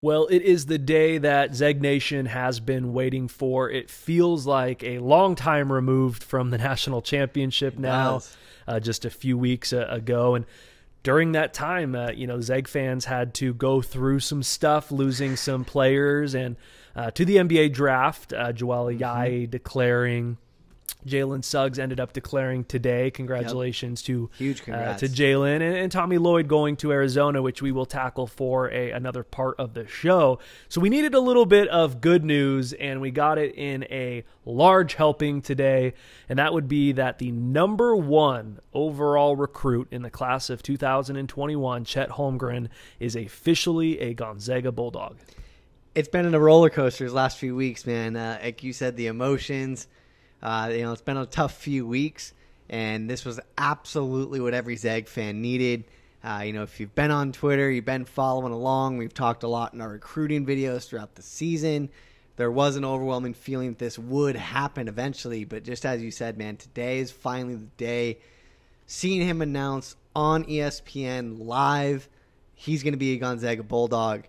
Well, it is the day that Zeg Nation has been waiting for. It feels like a long time removed from the national championship now, just a few weeks ago. And during that time, Zeg fans had to go through some stuff, losing some players. And to the NBA draft, Joel Ayayi declaring. Jalen Suggs ended up declaring today. Congratulations to Jalen and Tommy Lloyd going to Arizona, which we will tackle for another part of the show. So we needed a little bit of good news, and we got it in a large helping today, and that would be that the #1 overall recruit in the class of 2021, Chet Holmgren, is officially a Gonzaga Bulldog. It's been a roller coaster these last few weeks, man. Like you said, the emotions. It's been a tough few weeks, and this was absolutely what every Zag fan needed. If you've been on Twitter, you've been following along, we've talked a lot in our recruiting videos throughout the season. There was an overwhelming feeling that this would happen eventually, but just as you said, man, today is finally the day. Seeing him announce on ESPN live, he's going to be a Gonzaga Bulldog.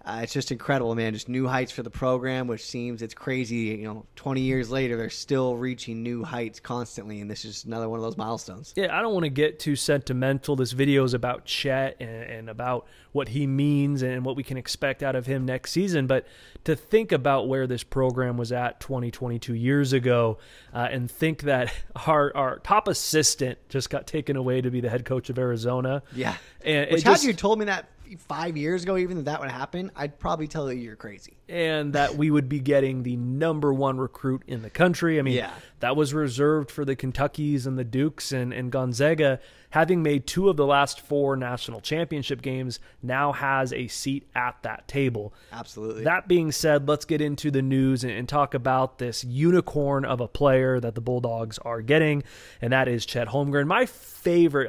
It's just incredible, man. Just new heights for the program, which seems it's crazy. 20 years later, they're still reaching new heights constantly, and this is another one of those milestones. Yeah, I don't want to get too sentimental. This video is about Chet and about what he means and what we can expect out of him next season. But to think about where this program was at 22 years ago and think that our top assistant just got taken away to be the head coach of Arizona. Yeah. And had you told me that 5 years ago, even that would happen, I'd probably tell you you're crazy. And that we would be getting the #1 recruit in the country. I mean, that was reserved for the Kentuckys and the Dukes, and Gonzaga, having made 2 of the last 4 national championship games, now has a seat at that table. Absolutely. That being said, let's get into the news and talk about this unicorn of a player that the Bulldogs are getting, and that is Chet Holmgren. My favorite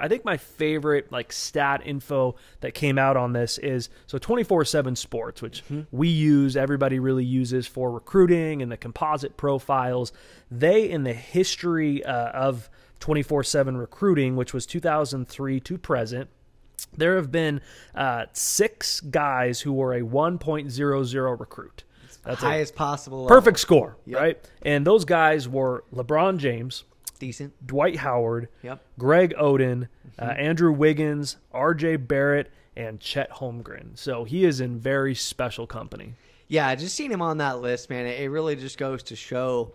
stat info that came out on this is, 24/7 Sports, which we use, everybody really uses for recruiting and the composite profiles. They, in the history of 24/7 recruiting, which was 2003 to present, there have been 6 guys who were a 1.00 recruit. That's the highest possible perfect score, right? And those guys were LeBron James, decent, Dwight Howard, Greg Oden, Andrew Wiggins, RJ Barrett, and Chet Holmgren. So he is in very special company. Yeah, just seeing him on that list, man, it really just goes to show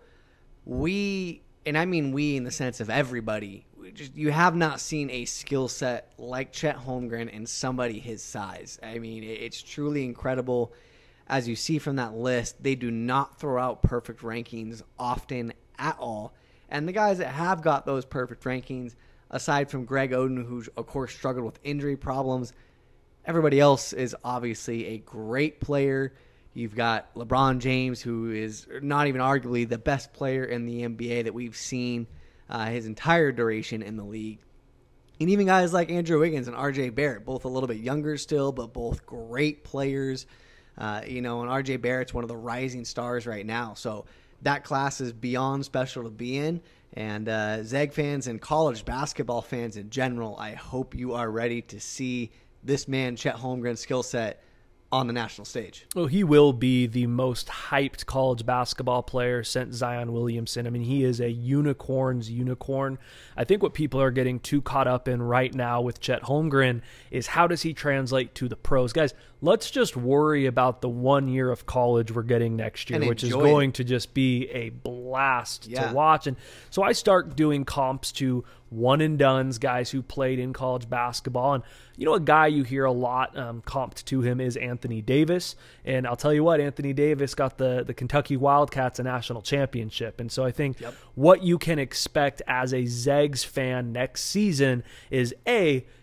and I mean we in the sense of everybody, you have not seen a skill set like Chet Holmgren in somebody his size. I mean, it's truly incredible. As you see from that list, they do not throw out perfect rankings often at all. And the guys that have got those perfect rankings, aside from Greg Oden, who of course struggled with injury problems, everybody else is obviously a great player. You've got LeBron James, who is not even arguably the best player in the NBA that we've seen his entire duration in the league. And even guys like Andrew Wiggins and RJ Barrett, both a little bit younger still, but both great players. And RJ Barrett's one of the rising stars right now. So that class is beyond special to be in. And Zeg fans and college basketball fans in general, I hope you are ready to see this man, Chet Holmgren's skill set on the national stage. Well, he will be the most hyped college basketball player since Zion Williamson. I mean, he is a unicorn's unicorn. I think what people are getting too caught up in right now with Chet Holmgren is how does he translate to the pros? Guys, let's just worry about the 1 year of college we're getting next year, which is going to just be a blast to watch. And so I start doing comps to one-and-dones, guys who played in college basketball. And, a guy you hear a lot comped to him is Anthony Davis. And I'll tell you what, Anthony Davis got the Kentucky Wildcats a national championship. And so I think what you can expect as a Zags fan next season is,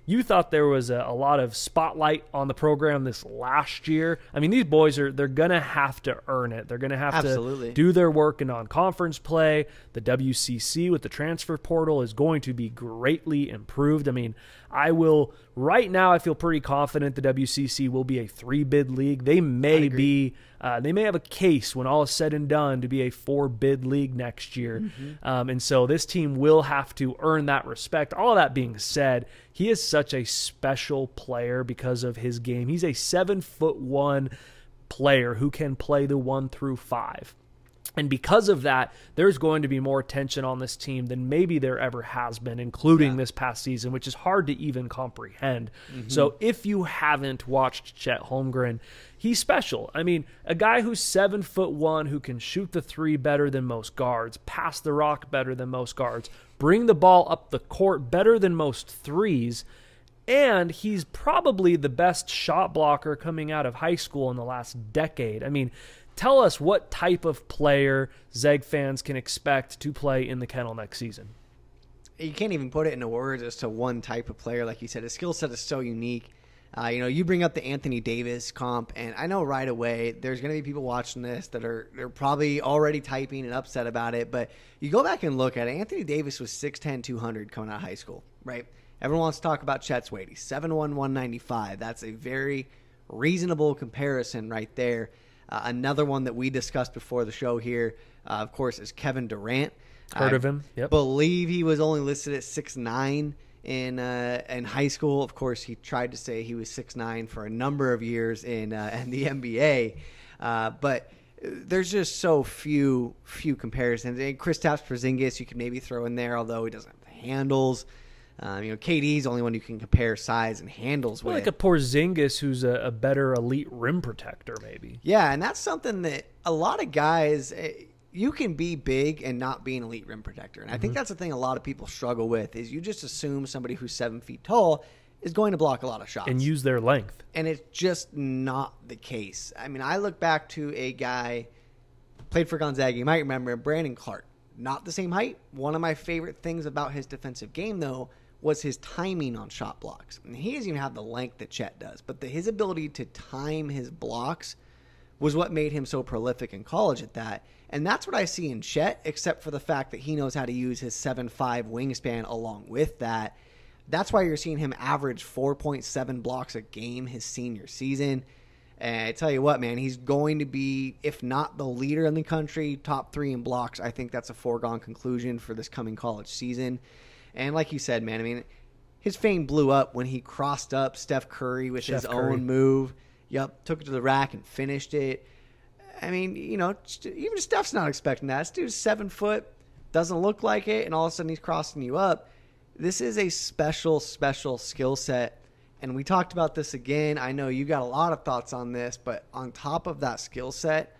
you thought there was a lot of spotlight on the program this last year. I mean, these boys they're going to have to earn it. They're going to have to do their work in non-conference play. The WCC with the transfer portal is going to be greatly improved. I mean, right now I feel pretty confident the WCC will be a 3-bid league. They may have a case when all is said and done to be a 4-bid league next year. And so this team will have to earn that respect. All of that being said, he is such a special player because of his game. He's a 7'1", player who can play the 1 through 5. And because of that, there's going to be more attention on this team than maybe there ever has been, including this past season, which is hard to even comprehend. So if you haven't watched Chet Holmgren, he's special. I mean, a guy who's 7'1", who can shoot the 3 better than most guards, pass the rock better than most guards, bring the ball up the court better than most threes, and he's probably the best shot blocker coming out of high school in the last decade. I mean, tell us what type of player Zeg fans can expect to play in the kennel next season. You can't even put it into words as to one type of player. Like you said, his skill set is so unique. You bring up the Anthony Davis comp, and I know right away there's going to be people watching this that they're probably already typing and upset about it. But you go back and look at it. Anthony Davis was 6'10", 200 coming out of high school, right? Everyone wants to talk about Chet's weight. He's 7'1", 195. That's a very reasonable comparison right there. Another one that we discussed before the show here, of course, is Kevin Durant. Heard of him? Yep. Believe he was only listed at 6'9" in high school. Of course, he tried to say he was 6'9" for a number of years in the NBA. But there's just so few comparisons. And Kristaps Porzingis you could maybe throw in there, although he doesn't have the handles. KD's the only one you can compare size and handles with. Like a Porzingis who's a better elite rim protector, maybe. Yeah, and that's something that a lot of guys, you can be big and not be an elite rim protector. And I think that's the thing a lot of people struggle with is you just assume somebody who's 7 feet tall is going to block a lot of shots. And use their length. And it's just not the case. I mean, I look back to a guy, played for Gonzaga, you might remember him, Brandon Clark. Not the same height. One of my favorite things about his defensive game, though, was his timing on shot blocks. And he doesn't even have the length that Chet does, but his ability to time his blocks was what made him so prolific in college at that. And that's what I see in Chet, except for the fact that he knows how to use his 7'5" wingspan along with that. That's why you're seeing him average 4.7 blocks a game his senior season. And I tell you what, man, he's going to be, if not the leader in the country, top 3 in blocks. I think that's a foregone conclusion for this coming college season. And like you said, man, I mean, his fame blew up when he crossed up Steph Curry with his own move. Yep, took it to the rack and finished it. I mean, even Steph's not expecting that. This dude's 7 foot, doesn't look like it, and all of a sudden he's crossing you up. This is a special skill set. And we talked about this again. I know you got a lot of thoughts on this, but on top of that skill set,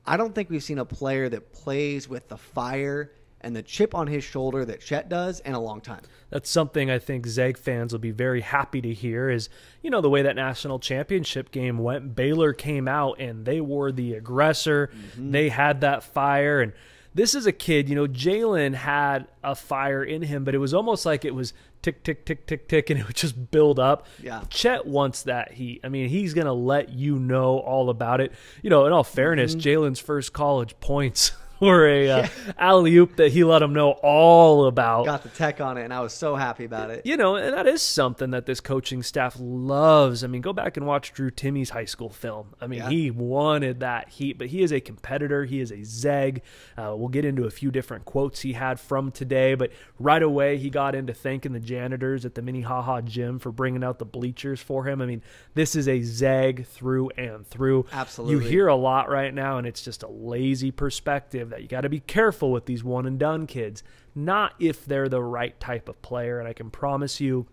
I don't think we've seen a player that plays with the fire and the chip on his shoulder that Chet does in a long time. That's something I think Zeg fans will be very happy to hear is, the way that national championship game went. Baylor came out and they were the aggressor. They had that fire. And this is a kid, Jalen had a fire in him, but it was almost like it was tick, tick, tick, tick, tick, and it would just build up. Yeah. Chet wants that heat. I mean, he's going to let you know all about it. In all fairness, Jalen's first college points or a alley-oop that he let him know all about. Got the tech on it, and I was so happy about it. And that is something that this coaching staff loves. I mean, go back and watch Drew Timmy's high school film. I mean, he wanted that heat, but he is a competitor. He is a Zeg. We'll get into a few different quotes he had from today, but right away he got into thanking the janitors at the Minnehaha gym for bringing out the bleachers for him. I mean, this is a Zeg through and through. Absolutely. You hear a lot right now, and it's just a lazy perspective that you got to be careful with these one and done kids, not if they're the right type of player. And I can promise you,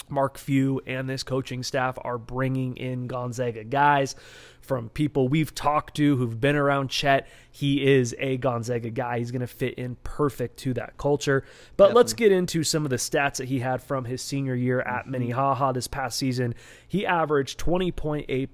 Mark Few and this coaching staff are bringing in Gonzaga guys from people we've talked to who've been around Chet. He is a Gonzaga guy. He's going to fit in perfect to that culture. But Definitely. Let's get into some of the stats that he had from his senior year at Minnehaha this past season. He averaged 20.8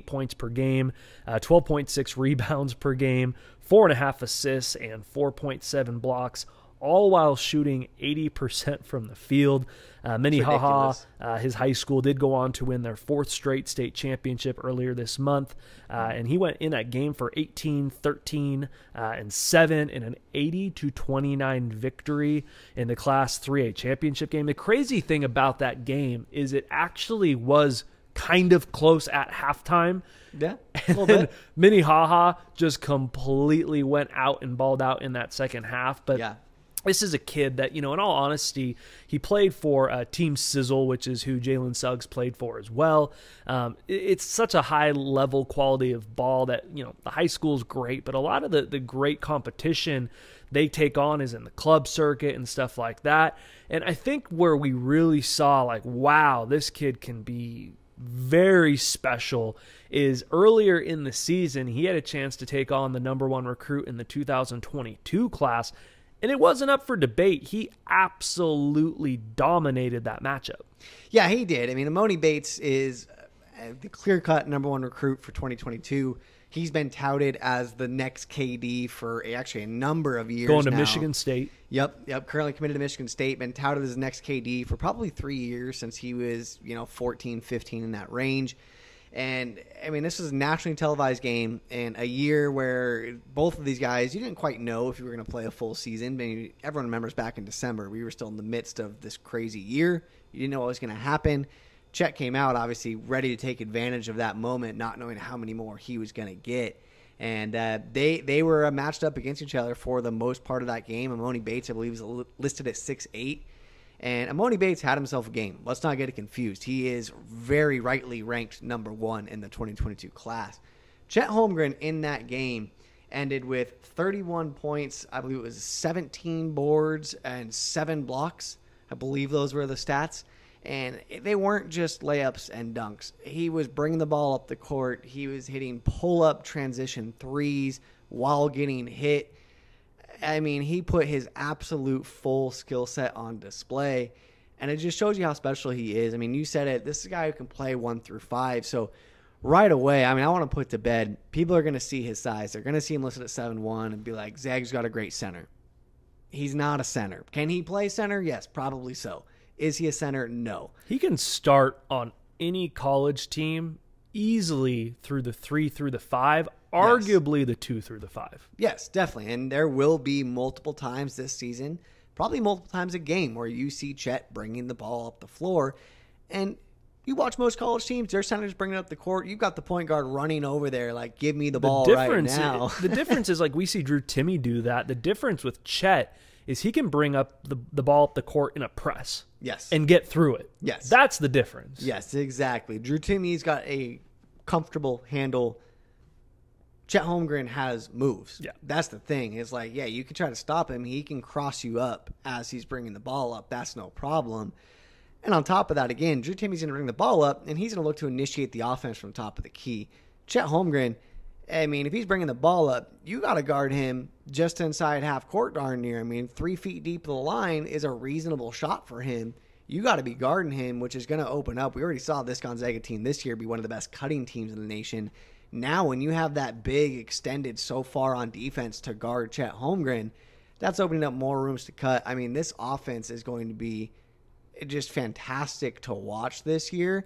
points per game, 12.6 rebounds per game, 4.5 assists, and 4.7 blocks, all while shooting 80% from the field. Minnehaha, his high school, did go on to win their 4th straight state championship earlier this month. And he went in that game for 18, 13, and 7 in an 80-29 victory in the Class 3A championship game. The crazy thing about that game is it actually was kind of close at halftime. Yeah, a little bit. Minnehaha just completely went out and balled out in that second half. But this is a kid that, in all honesty, he played for Team Sizzle, which is who Jalen Suggs played for as well. It's such a high-level quality of ball that, the high school is great, but a lot of the great competition they take on is in the club circuit and stuff like that. And I think where we really saw, like, wow, this kid can be very special is earlier in the season, he had a chance to take on the #1 recruit in the 2022 class, and it wasn't up for debate. He absolutely dominated that matchup. Yeah, he did. I mean, Emoni Bates is the clear-cut #1 recruit for 2022. He's been touted as the next KD for actually a number of years now. Going to Michigan State. Yep. Currently committed to Michigan State. Been touted as the next KD for probably 3 years since he was, 14, 15 in that range. And, I mean, this was a nationally televised game in a year where both of these guys, you didn't quite know if you were going to play a full season. I mean, everyone remembers back in December, we were still in the midst of this crazy year. You didn't know what was going to happen. Chet came out, obviously, ready to take advantage of that moment, not knowing how many more he was going to get. And they were matched up against each other for the most part of that game. Emoni Bates, I believe, is listed at 6'8". And Emoni Bates had himself a game. Let's not get it confused. He is very rightly ranked #1 in the 2022 class. Chet Holmgren in that game ended with 31 points. I believe it was 17 boards and 7 blocks. I believe those were the stats. And they weren't just layups and dunks. He was bringing the ball up the court. He was hitting pull-up transition threes while getting hit. I mean, he put his absolute full skill set on display. And it just shows you how special he is. I mean, you said it. This is a guy who can play 1 through 5. So right away, I mean, I want to put to bed, people are going to see his size. They're going to see him listed at 7'1" and be like, Zags got a great center. He's not a center. Can he play center? Yes, probably so. Is he a center? No. He can start on any college team easily through the 3 through the 5, arguably the 2 through the 5. Yes, definitely. And there will be multiple times this season, probably multiple times a game, where you see Chet bringing the ball up the floor. And you watch most college teams, their centers bringing it up the court. You've got the point guard running over there like, give me the ball right now. The difference is, like, we see Drew Timme do that. The difference with Chet is he can bring up the ball up the court in a press. Yes. And get through it. Yes. That's the difference. Yes, exactly. Drew Timme's got a comfortable handle. Chet Holmgren has moves. Yeah. That's the thing. It's like, yeah, you can try to stop him. He can cross you up as he's bringing the ball up. That's no problem. And on top of that, again, Drew Timme's going to bring the ball up, and he's going to look to initiate the offense from the top of the key. Chet Holmgren, I mean, if he's bringing the ball up, you got to guard him just inside half court darn near. I mean, 3 feet deep of the line is a reasonable shot for him. You got to be guarding him, which is going to open up. We already saw this Gonzaga team this year be one of the best cutting teams in the nation. Now, when you have that big extended so far on defense to guard Chet Holmgren, that's opening up more rooms to cut. I mean, this offense is going to be just fantastic to watch this year.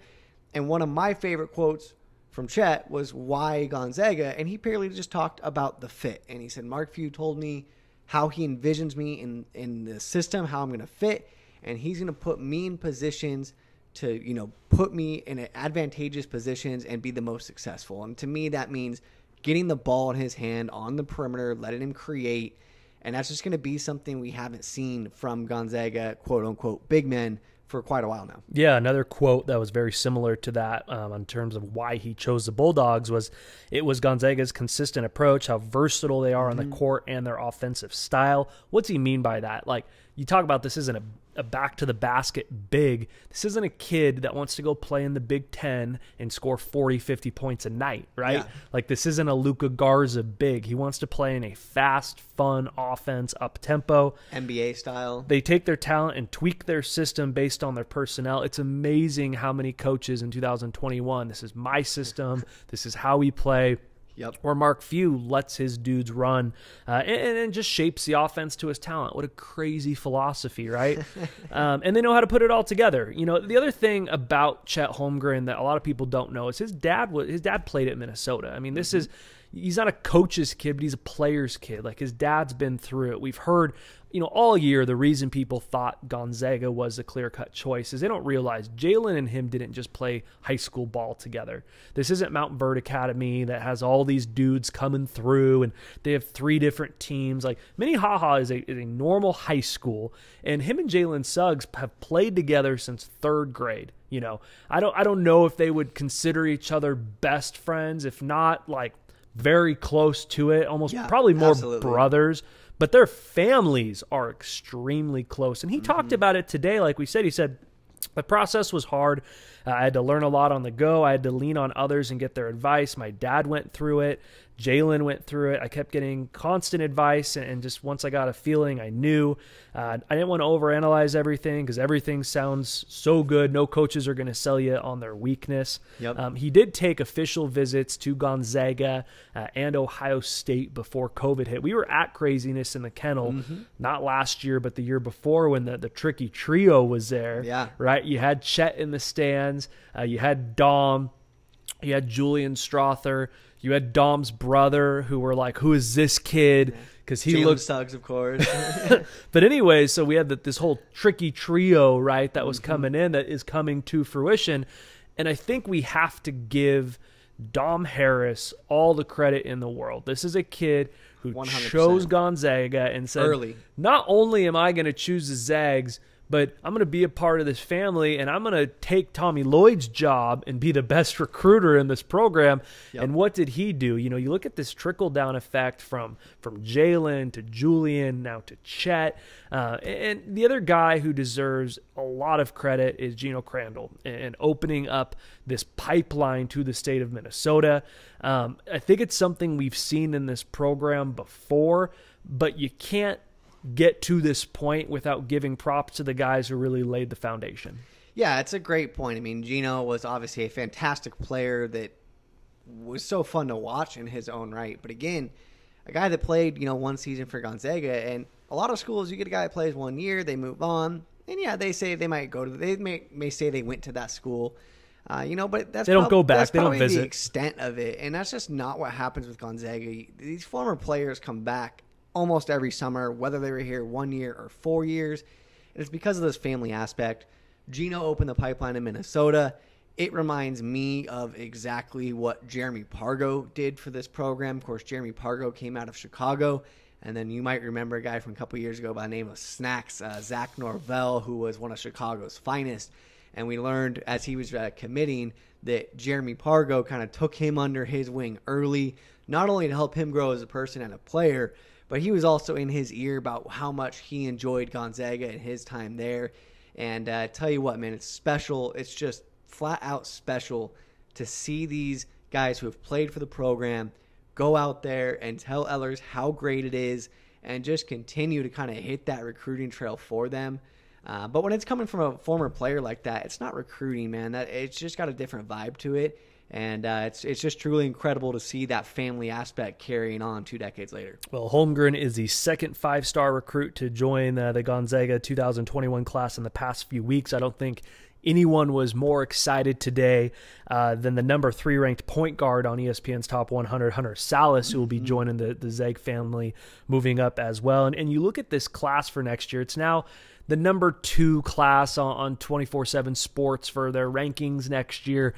And one of my favorite quotes from Chet was why Gonzaga, and he purely just talked about the fit. And he said, Mark Few told me how he envisions me in the system, how I'm going to fit, and he's going to put me in positions to, put me in advantageous positions and be the most successful. And to me, that means getting the ball in his hand on the perimeter, letting him create, and that's just going to be something we haven't seen from Gonzaga, quote-unquote, big men for quite a while now. Yeah, another quote that was very similar to that in terms of why he chose the Bulldogs was it was Gonzaga's consistent approach, how versatile they are on the court, and their offensive style. What's he mean by that? Like, you talk about this isn't a back-to-the-basket big. This isn't a kid that wants to go play in the Big Ten and score 40, 50 points a night, right? Yeah. Like, this isn't a Luka Garza big. He wants to play in a fast, fun offense, up-tempo. NBA style. They take their talent and tweak their system based on their personnel. It's amazing how many coaches in 2021, this is my system, this is how we play. Yep. Or Mark Few lets his dudes run and just shapes the offense to his talent. What a crazy philosophy, right? And they know how to put it all together. The other thing about Chet Holmgren that a lot of people don't know is his dad played at Minnesota. I mean, this is, he's not a coach's kid, but he's a player's kid. Like, his dad's been through it. We've heard, all year, the reason people thought Gonzaga was a clear-cut choice is they don't realize Jalen and him didn't just play high school ball together. This isn't Mount Verde Academy that has all these dudes coming through, and they have 3 different teams. Like, Minnehaha is a normal high school, and him and Jalen Suggs have played together since 3rd grade. I don't know if they would consider each other best friends, if not, like, very close to it, almost probably more brothers. But their families are extremely close. And he talked about it today. Like we said, he said, the process was hard. I had to learn a lot on the go. I had to lean on others and get their advice. My dad went through it. Jalen went through it. I kept getting constant advice, and just once I got a feeling, I knew. I didn't want to overanalyze everything because everything sounds so good. No coaches are going to sell you on their weakness. Yep. He did take official visits to Gonzaga and Ohio State before COVID hit. We were at Craziness in the Kennel, not last year, but the year before when the tricky trio was there. Yeah. Right? You had Chet in the stands. You had Dom. You had Julian Strother. You had Dom's brother, who were like, "Who is this kid?" Because he looked Suggs, of course. But anyway, so we had this whole tricky trio, right, that was coming in, that is coming to fruition. And I think we have to give Dom Harris all the credit in the world. This is a kid who 100%. chose Gonzaga and said, Early. not only am I going to choose the Zags, but I'm going to be a part of this family, and I'm going to take Lloyd's job and be the best recruiter in this program. Yep. And what did he do? You look at this trickle-down effect from Jalen to Julian, now to Chet. And the other guy who deserves a lot of credit is Gino Crandall, and opening up this pipeline to the state of Minnesota. I think it's something we've seen in this program before, but you can't get to this point without giving props to the guys who really laid the foundation. Yeah, it's a great point. I mean, Gino was obviously a fantastic player that was so fun to watch in his own right. But again, a guy that played, 1 season for Gonzaga, and a lot of schools, you get a guy that plays 1 year, they move on, and yeah, they say they might go to, they may say they went to that school, but they don't go back, they don't probably visit. The extent of it, and that's just not what happens with Gonzaga. These former players come back almost every summer, whether they were here 1 year or 4 years. And it's because of this family aspect. Gino opened the pipeline in Minnesota. It reminds me of exactly what Jeremy Pargo did for this program. Of course, Jeremy Pargo came out of Chicago. And then you might remember a guy from a couple years ago by the name of Snacks, Zach Norvell, who was one of Chicago's finest. And we learned as he was committing that Jeremy Pargo kind of took him under his wing early, not only to help him grow as a person and a player, but he was also in his ear about how much he enjoyed Gonzaga and his time there. And I tell you what, man, it's special. It's just flat out special to see these guys who have played for the program go out there and tell others how great it is and just continue to kind of hit that recruiting trail for them. But when it's coming from a former player like that, it's not recruiting, man. It's just got a different vibe to it. And it's just truly incredible to see that family aspect carrying on 2 decades later. Well, Holmgren is the second 5-star recruit to join the Gonzaga 2021 class in the past few weeks. I don't think anyone was more excited today than the number 3 ranked point guard on ESPN's Top 100, Hunter Salas, who will be joining the Zag family moving up as well. And you look at this class for next year, it's now the number 2 class on 24/7 Sports for their rankings next year.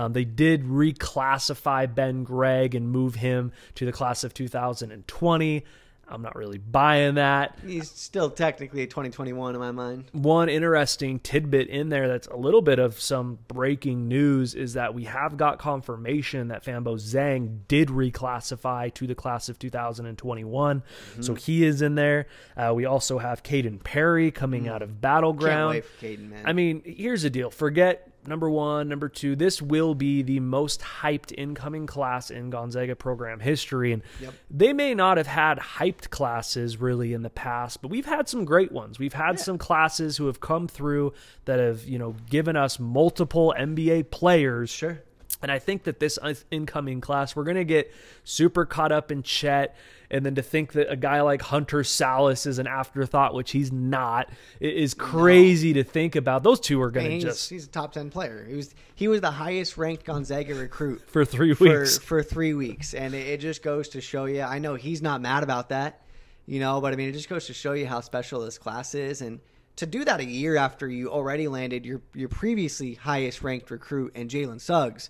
They did reclassify Ben Gregg and move him to the class of 2020. I'm not really buying that. He's still technically a 2021 in my mind. One interesting tidbit in there that's a little bit of some breaking news is that we have got confirmation that Fambo Zhang did reclassify to the class of 2021. So he is in there. We also have Caden Perry coming out of Battleground. Can't wait for Caden, man. I mean, here's the deal. Forget number 1, number 2. This will be the most hyped incoming class in Gonzaga program history. And they may not have had hyped classes really in the past, but we've had some great ones. We've had some classes who have come through that have, given us multiple NBA players. Sure. And I think that this incoming class, we're going to get super caught up in Chet. And then to think that a guy like Hunter Salas is an afterthought, which he's not, is crazy to think about. Those two are going to he's a top 10 player. He was the highest ranked Gonzaga recruit for 3 weeks. For 3 weeks. And it just goes to show you, I know he's not mad about that, but I mean, it just goes to show you how special this class is. And to do that a year after you already landed your previously highest ranked recruit in Jalen Suggs,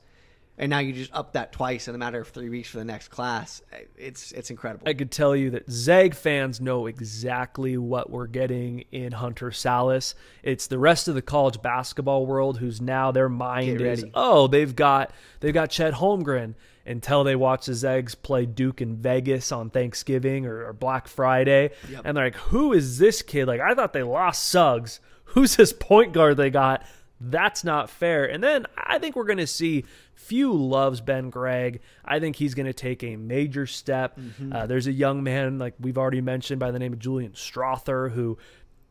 and now you just up that twice in a matter of 3 weeks for the next class. It's incredible. I could tell you that Zag fans know exactly what we're getting in Hunter Salas. It's the rest of the college basketball world who's now their mind is, they've got Chet Holmgren until they watch the Zags play Duke in Vegas on Thanksgiving or Black Friday. Yep. And they're like, who is this kid? Like, I thought they lost Suggs. Who's this point guard they got? That's not fair. And then I think we're going to see few loves Ben Gregg. I think he's going to take a major step. There's a young man, like we've already mentioned, by the name of Julian Strother, who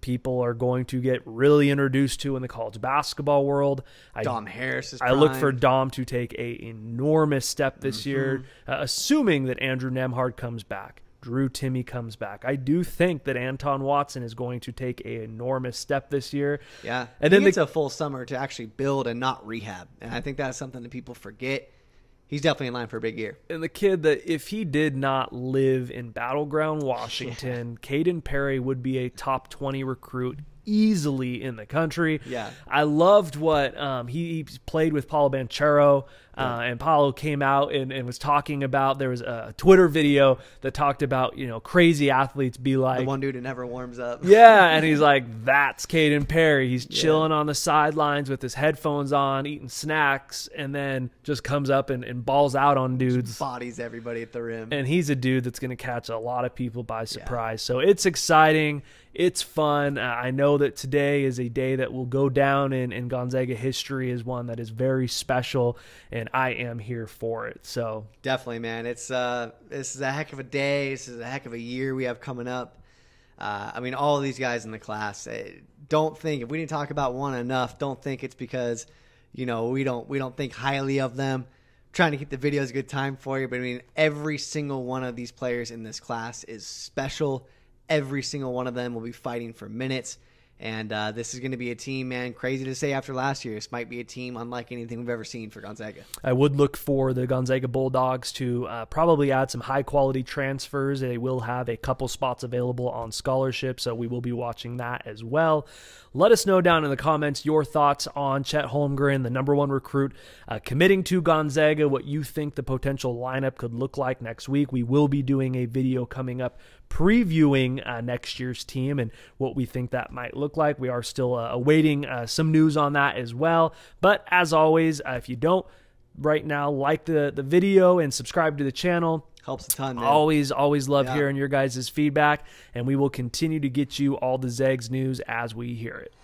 people are going to get really introduced to in the college basketball world. Dom Harris is I look for Dom to take an enormous step this year, assuming that Andrew Nembhard comes back. Drew Timme comes back. I do think that Anton Watson is going to take an enormous step this year. Yeah. And then it's a full summer to actually build and not rehab. And I think that's something that people forget. He's definitely in line for a big year. And the kid that if he did not live in Battleground, Washington, Caden Perry would be a top 20 recruit easily in the country. Yeah. I loved what he played with Paulo Banchero. And Paulo came out and was talking about, there was a Twitter video that talked about, crazy athletes be like. The one dude who never warms up. Yeah, and he's like, that's Caden Perry. He's chilling on the sidelines with his headphones on, eating snacks, and then just comes up and balls out on dudes. Just bodies everybody at the rim. And he's a dude that's going to catch a lot of people by surprise. So it's exciting. It's fun. I know that today is a day that will go down in Gonzaga history as one that is very special, and I am here for it. So definitely, man. This is a heck of a day. This is a heck of a year we have coming up. I mean, all of these guys in the class. Don't think, if we didn't talk about one enough, don't think it's because we don't think highly of them. Trying to keep the videos a good time for you, but I mean, every single one of these players in this class is special. Every single one of them will be fighting for minutes. And this is going to be a team, man, crazy to say after last year. This might be a team unlike anything we've ever seen for Gonzaga. I would look for the Gonzaga Bulldogs to probably add some high-quality transfers. They will have a couple spots available on scholarship, so we will be watching that as well. Let us know down in the comments your thoughts on Chet Holmgren, the #1 recruit, committing to Gonzaga, what you think the potential lineup could look like next week. We will be doing a video coming up previewing next year's team and what we think that might look like. We are still awaiting some news on that as well. But as always, if you don't right now like the video and subscribe to the channel, helps a ton, man. Always love hearing your guys' feedback, and we will continue to get you all the Zags news as we hear it.